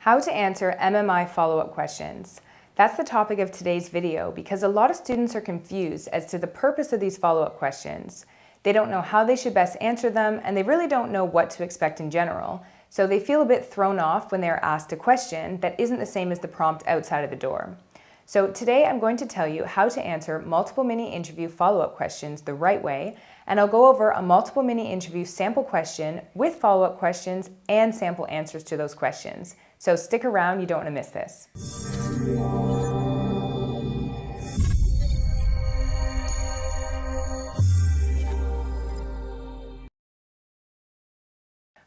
How to answer MMI follow-up questions. That's the topic of today's video because a lot of students are confused as to the purpose of these follow-up questions. They don't know how they should best answer them, and they really don't know what to expect in general. So they feel a bit thrown off when they are asked a question that isn't the same as the prompt outside of the door. So today I'm going to tell you how to answer multiple mini interview follow-up questions the right way, and I'll go over a multiple mini interview sample question with follow-up questions and sample answers to those questions. So stick around, you don't want to miss this.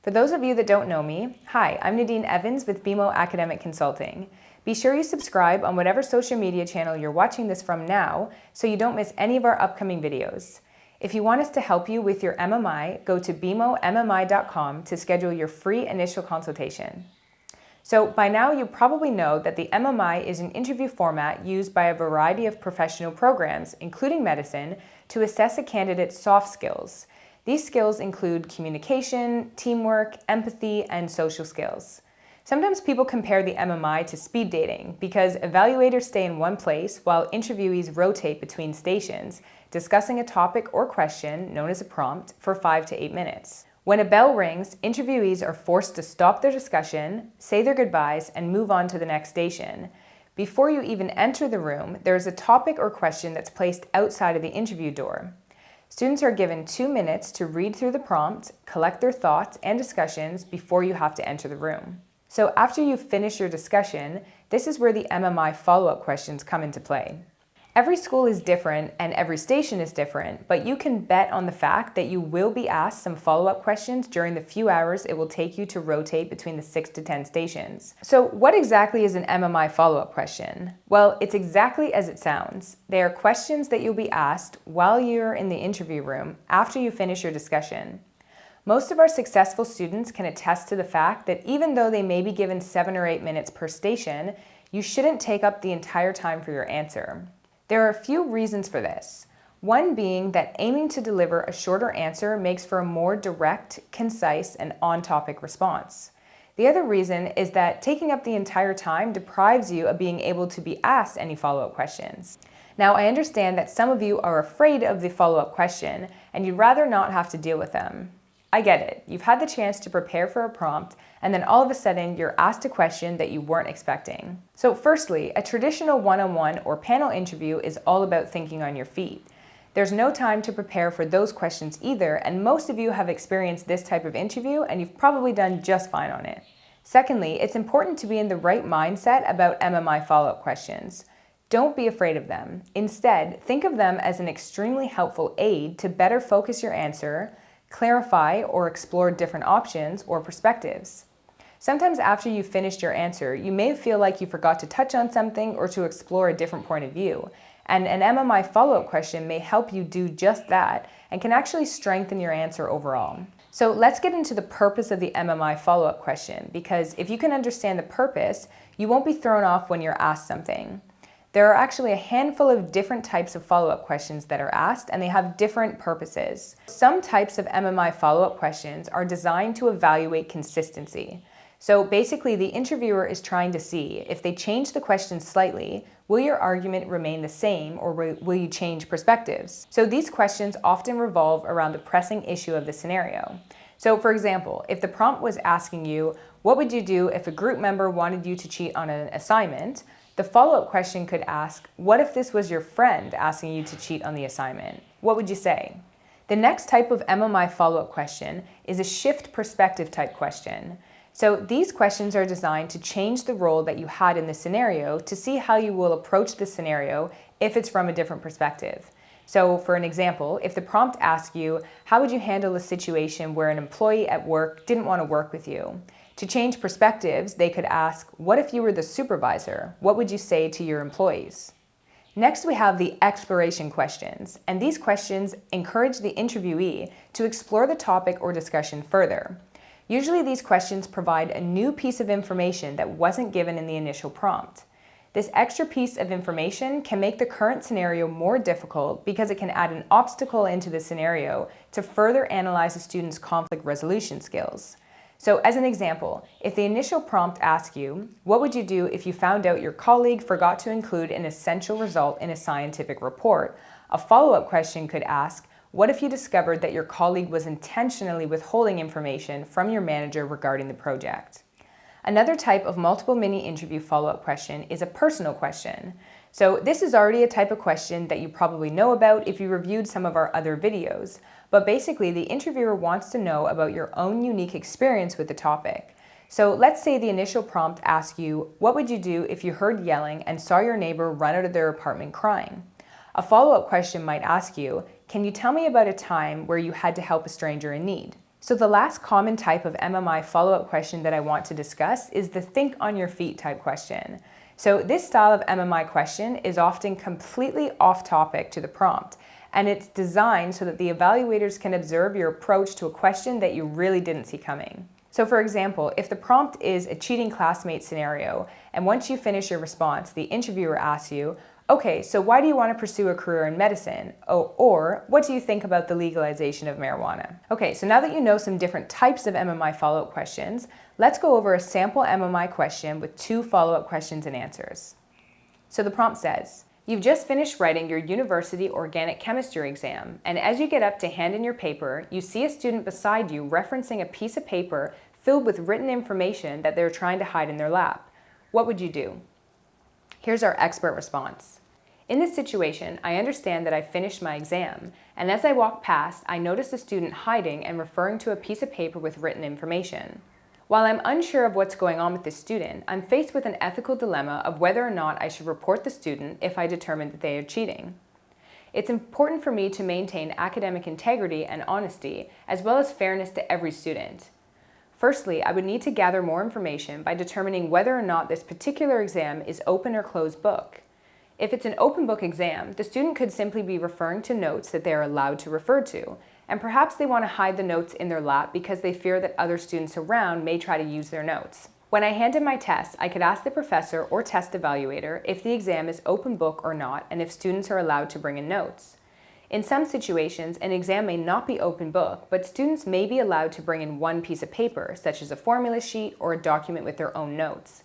For those of you that don't know me, hi, I'm Nadine Evans with BeMo Academic Consulting. Be sure you subscribe on whatever social media channel you're watching this from now so you don't miss any of our upcoming videos. If you want us to help you with your MMI, go to BeMo.blog to schedule your free initial consultation. So by now you probably know that the MMI is an interview format used by a variety of professional programs, including medicine, to assess a candidate's soft skills. These skills include communication, teamwork, empathy, and social skills. Sometimes people compare the MMI to speed dating because evaluators stay in one place while interviewees rotate between stations, discussing a topic or question, known as a prompt, for 5 to 8 minutes. When a bell rings, interviewees are forced to stop their discussion, say their goodbyes, and move on to the next station. Before you even enter the room, there is a topic or question that's placed outside of the interview door. Students are given 2 minutes to read through the prompt, collect their thoughts and discussions before you have to enter the room. So after you've finished your discussion, this is where the MMI follow-up questions come into play. Every school is different and every station is different, but you can bet on the fact that you will be asked some follow-up questions during the few hours it will take you to rotate between the 6 to 10 stations. So what exactly is an MMI follow-up question? Well, it's exactly as it sounds. They are questions that you'll be asked while you're in the interview room after you finish your discussion. Most of our successful students can attest to the fact that even though they may be given 7 or 8 minutes per station, you shouldn't take up the entire time for your answer. There are a few reasons for this. One being that aiming to deliver a shorter answer makes for a more direct, concise, and on-topic response. The other reason is that taking up the entire time deprives you of being able to be asked any follow-up questions. Now, I understand that some of you are afraid of the follow-up question and you'd rather not have to deal with them. I get it. You've had the chance to prepare for a prompt, and then all of a sudden you're asked a question that you weren't expecting. So firstly, a traditional one-on-one or panel interview is all about thinking on your feet. There's no time to prepare for those questions either, and most of you have experienced this type of interview and you've probably done just fine on it. Secondly, it's important to be in the right mindset about MMI follow-up questions. Don't be afraid of them. Instead, think of them as an extremely helpful aid to better focus your answer, clarify or explore different options or perspectives. Sometimes after you've finished your answer, you may feel like you forgot to touch on something or to explore a different point of view. And an MMI follow-up question may help you do just that and can actually strengthen your answer overall. So let's get into the purpose of the MMI follow-up question, because if you can understand the purpose, you won't be thrown off when you're asked something. There are actually a handful of different types of follow-up questions that are asked, and they have different purposes. Some types of MMI follow-up questions are designed to evaluate consistency. So basically, the interviewer is trying to see if they change the question slightly, will your argument remain the same or will you change perspectives? So these questions often revolve around the pressing issue of the scenario. So for example, if the prompt was asking you, what would you do if a group member wanted you to cheat on an assignment? The follow-up question could ask, what if this was your friend asking you to cheat on the assignment? What would you say? The next type of MMI follow-up question is a shift perspective type question. So these questions are designed to change the role that you had in the scenario to see how you will approach the scenario if it's from a different perspective. So for an example, if the prompt asks you, how would you handle a situation where an employee at work didn't want to work with you? To change perspectives, they could ask, what if you were the supervisor? What would you say to your employees? Next, we have the exploration questions, and these questions encourage the interviewee to explore the topic or discussion further. Usually these questions provide a new piece of information that wasn't given in the initial prompt. This extra piece of information can make the current scenario more difficult because it can add an obstacle into the scenario to further analyze a student's conflict resolution skills. So as an example, if the initial prompt asks you, what would you do if you found out your colleague forgot to include an essential result in a scientific report? A follow-up question could ask, what if you discovered that your colleague was intentionally withholding information from your manager regarding the project? Another type of multiple mini interview follow-up question is a personal question. So this is already a type of question that you probably know about if you reviewed some of our other videos, but basically the interviewer wants to know about your own unique experience with the topic. So let's say the initial prompt asks you, what would you do if you heard yelling and saw your neighbor run out of their apartment crying? A follow-up question might ask you, can you tell me about a time where you had to help a stranger in need? So the last common type of MMI follow-up question that I want to discuss is the think on your feet type question. So this style of MMI question is often completely off topic to the prompt, and it's designed so that the evaluators can observe your approach to a question that you really didn't see coming. So for example, if the prompt is a cheating classmate scenario, and once you finish your response, the interviewer asks you, okay, so why do you want to pursue a career in medicine? Or what do you think about the legalization of marijuana? Okay, so now that you know some different types of MMI follow-up questions, let's go over a sample MMI question with 2 follow-up questions and answers. So the prompt says, you've just finished writing your university organic chemistry exam, and as you get up to hand in your paper, you see a student beside you referencing a piece of paper filled with written information that they're trying to hide in their lap. What would you do? Here's our expert response. In this situation, I understand that I finished my exam, and as I walk past, I notice a student hiding and referring to a piece of paper with written information. While I'm unsure of what's going on with this student, I'm faced with an ethical dilemma of whether or not I should report the student if I determine that they are cheating. It's important for me to maintain academic integrity and honesty, as well as fairness to every student. Firstly, I would need to gather more information by determining whether or not this particular exam is open or closed book. If it's an open book exam, the student could simply be referring to notes that they are allowed to refer to, and perhaps they want to hide the notes in their lap because they fear that other students around may try to use their notes. When I hand in my test, I could ask the professor or test evaluator if the exam is open book or not and if students are allowed to bring in notes. In some situations, an exam may not be open book, but students may be allowed to bring in one piece of paper, such as a formula sheet or a document with their own notes.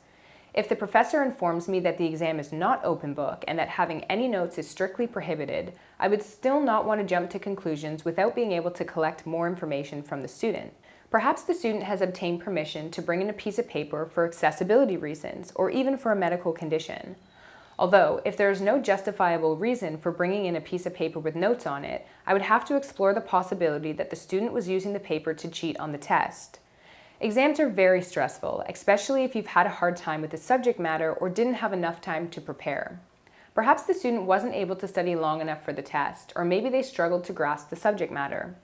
If the professor informs me that the exam is not open book and that having any notes is strictly prohibited, I would still not want to jump to conclusions without being able to collect more information from the student. Perhaps the student has obtained permission to bring in a piece of paper for accessibility reasons or even for a medical condition. Although, if there is no justifiable reason for bringing in a piece of paper with notes on it, I would have to explore the possibility that the student was using the paper to cheat on the test. Exams are very stressful, especially if you've had a hard time with the subject matter or didn't have enough time to prepare. Perhaps the student wasn't able to study long enough for the test, or maybe they struggled to grasp the subject matter.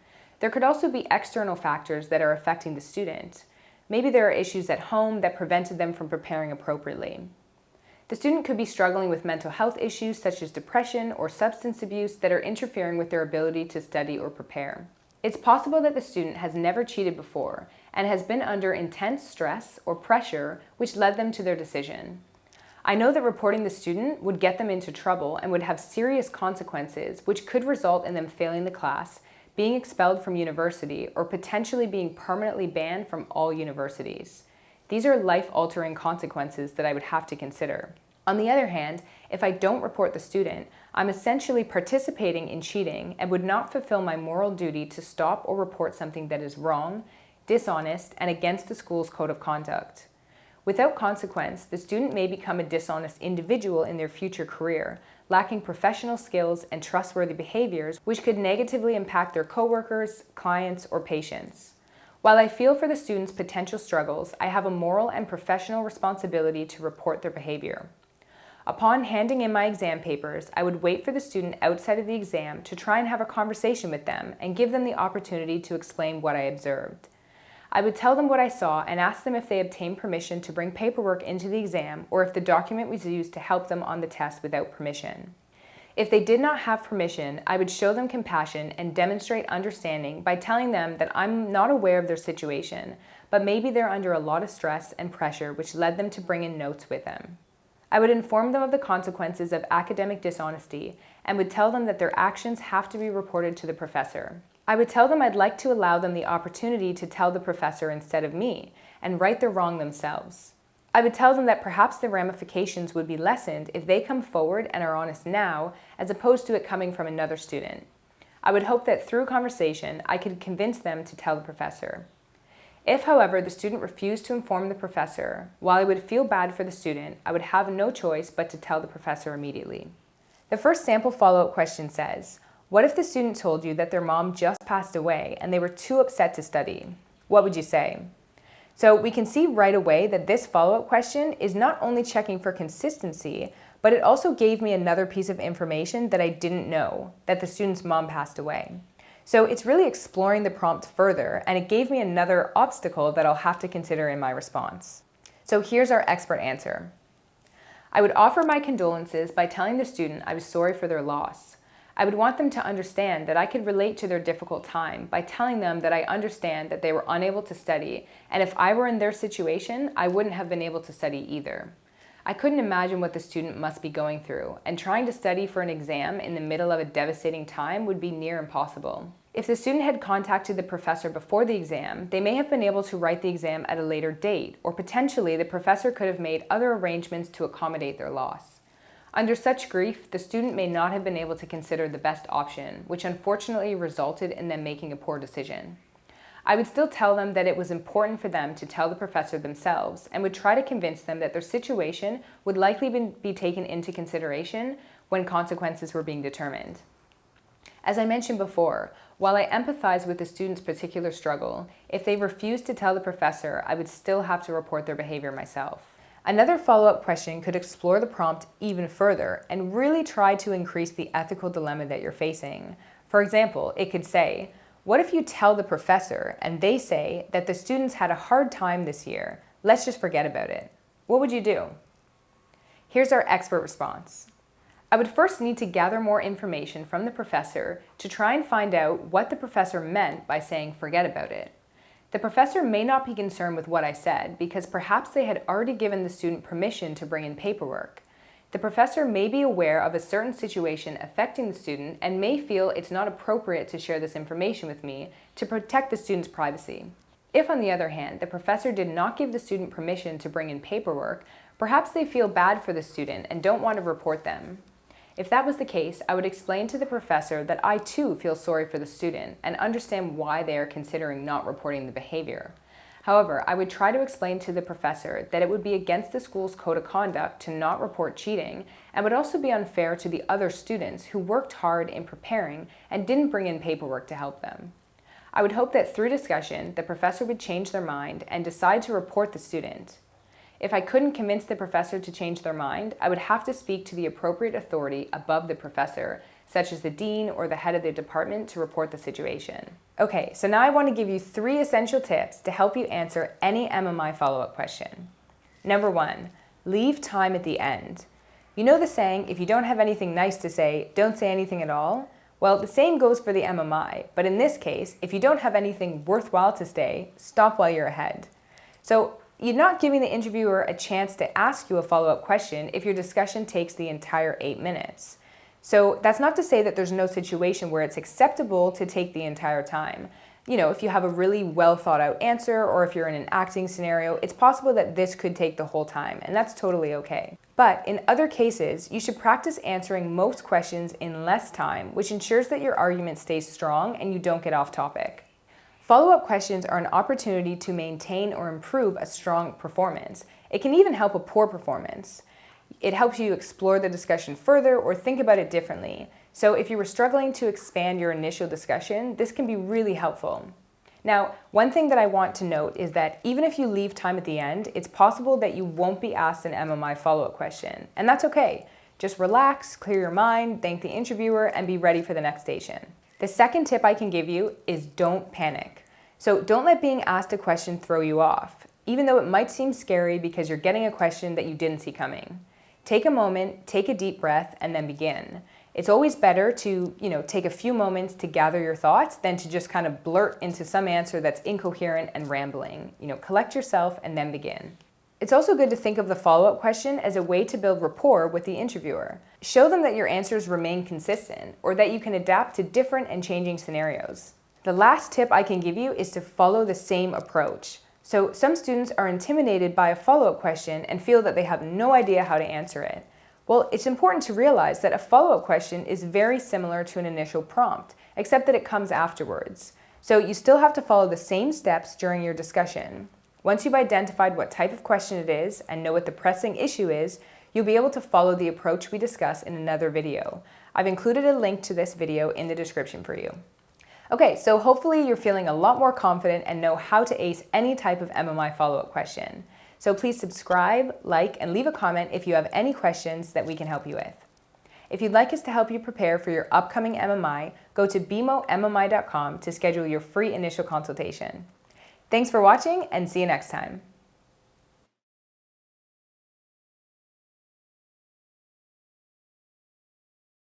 There could also be external factors that are affecting the student. Maybe there are issues at home that prevented them from preparing appropriately. The student could be struggling with mental health issues such as depression or substance abuse that are interfering with their ability to study or prepare. It's possible that the student has never cheated before and has been under intense stress or pressure which led them to their decision. I know that reporting the student would get them into trouble and would have serious consequences which could result in them failing the class, being expelled from university, or potentially being permanently banned from all universities. These are life-altering consequences that I would have to consider. On the other hand, if I don't report the student, I'm essentially participating in cheating and would not fulfill my moral duty to stop or report something that is wrong, dishonest, and against the school's code of conduct. Without consequence, the student may become a dishonest individual in their future career, lacking professional skills and trustworthy behaviors, which could negatively impact their coworkers, clients, or patients. While I feel for the students' potential struggles, I have a moral and professional responsibility to report their behavior. Upon handing in my exam papers, I would wait for the student outside of the exam to try and have a conversation with them and give them the opportunity to explain what I observed. I would tell them what I saw and ask them if they obtained permission to bring paperwork into the exam or if the document was used to help them on the test without permission. If they did not have permission, I would show them compassion and demonstrate understanding by telling them that I'm not aware of their situation, but maybe they're under a lot of stress and pressure which led them to bring in notes with them. I would inform them of the consequences of academic dishonesty and would tell them that their actions have to be reported to the professor. I would tell them I'd like to allow them the opportunity to tell the professor instead of me and right their wrong themselves. I would tell them that perhaps the ramifications would be lessened if they come forward and are honest now, as opposed to it coming from another student. I would hope that through conversation, I could convince them to tell the professor. If, however, the student refused to inform the professor, while I would feel bad for the student, I would have no choice but to tell the professor immediately. The first sample follow-up question says, what if the student told you that their mom just passed away and they were too upset to study? What would you say? So we can see right away that this follow-up question is not only checking for consistency, but it also gave me another piece of information that I didn't know, that the student's mom passed away. So it's really exploring the prompt further, and it gave me another obstacle that I'll have to consider in my response. So here's our expert answer. I would offer my condolences by telling the student I was sorry for their loss. I would want them to understand that I could relate to their difficult time by telling them that I understand that they were unable to study, and if I were in their situation, I wouldn't have been able to study either. I couldn't imagine what the student must be going through, and trying to study for an exam in the middle of a devastating time would be near impossible. If the student had contacted the professor before the exam, they may have been able to write the exam at a later date, or potentially the professor could have made other arrangements to accommodate their loss. Under such grief, the student may not have been able to consider the best option, which unfortunately resulted in them making a poor decision. I would still tell them that it was important for them to tell the professor themselves, and would try to convince them that their situation would likely be taken into consideration when consequences were being determined. As I mentioned before, while I empathize with the student's particular struggle, if they refuse to tell the professor, I would still have to report their behavior myself. Another follow-up question could explore the prompt even further and really try to increase the ethical dilemma that you're facing. For example, it could say, what if you tell the professor and they say that the students had a hard time this year? Let's just forget about it. What would you do? Here's our expert response. I would first need to gather more information from the professor to try and find out what the professor meant by saying forget about it. The professor may not be concerned with what I said because perhaps they had already given the student permission to bring in paperwork. The professor may be aware of a certain situation affecting the student and may feel it's not appropriate to share this information with me to protect the student's privacy. If, on the other hand, the professor did not give the student permission to bring in paperwork, perhaps they feel bad for the student and don't want to report them. If that was the case, I would explain to the professor that I too feel sorry for the student and understand why they are considering not reporting the behavior. However, I would try to explain to the professor that it would be against the school's code of conduct to not report cheating and would also be unfair to the other students who worked hard in preparing and didn't bring in paperwork to help them. I would hope that through discussion, the professor would change their mind and decide to report the student. If I couldn't convince the professor to change their mind, I would have to speak to the appropriate authority above the professor, such as the dean or the head of the department, to report the situation. Okay, so now I want to give you 3 essential tips to help you answer any MMI follow-up question. Number 1, leave time at the end. You know the saying, if you don't have anything nice to say, don't say anything at all? Well, the same goes for the MMI, but in this case, if you don't have anything worthwhile to say, stop while you're ahead. So, you're not giving the interviewer a chance to ask you a follow-up question if your discussion takes the entire 8 minutes. So that's not to say that there's no situation where it's acceptable to take the entire time. You know, if you have a really well thought out answer or if you're in an acting scenario, it's possible that this could take the whole time, and that's totally okay. But in other cases, you should practice answering most questions in less time, which ensures that your argument stays strong and you don't get off topic. Follow-up questions are an opportunity to maintain or improve a strong performance. It can even help a poor performance. It helps you explore the discussion further or think about it differently. So if you were struggling to expand your initial discussion, this can be really helpful. Now, one thing that I want to note is that even if you leave time at the end, it's possible that you won't be asked an MMI follow-up question, and that's okay. Just relax, clear your mind, thank the interviewer, and be ready for the next station. The second tip I can give you is don't panic. So don't let being asked a question throw you off, even though it might seem scary because you're getting a question that you didn't see coming. Take a moment, take a deep breath, and then begin. It's always better to, take a few moments to gather your thoughts than to just kind of blurt into some answer that's incoherent and rambling. Collect yourself and then begin. It's also good to think of the follow-up question as a way to build rapport with the interviewer. Show them that your answers remain consistent or that you can adapt to different and changing scenarios. The last tip I can give you is to follow the same approach. So some students are intimidated by a follow-up question and feel that they have no idea how to answer it. Well, it's important to realize that a follow-up question is very similar to an initial prompt, except that it comes afterwards. So you still have to follow the same steps during your discussion. Once you've identified what type of question it is and know what the pressing issue is, you'll be able to follow the approach we discuss in another video. I've included a link to this video in the description for you. Okay, so hopefully you're feeling a lot more confident and know how to ace any type of MMI follow-up question. So please subscribe, like, and leave a comment if you have any questions that we can help you with. If you'd like us to help you prepare for your upcoming MMI, go to BeMo.blog to schedule your free initial consultation. Thanks for watching and see you next time.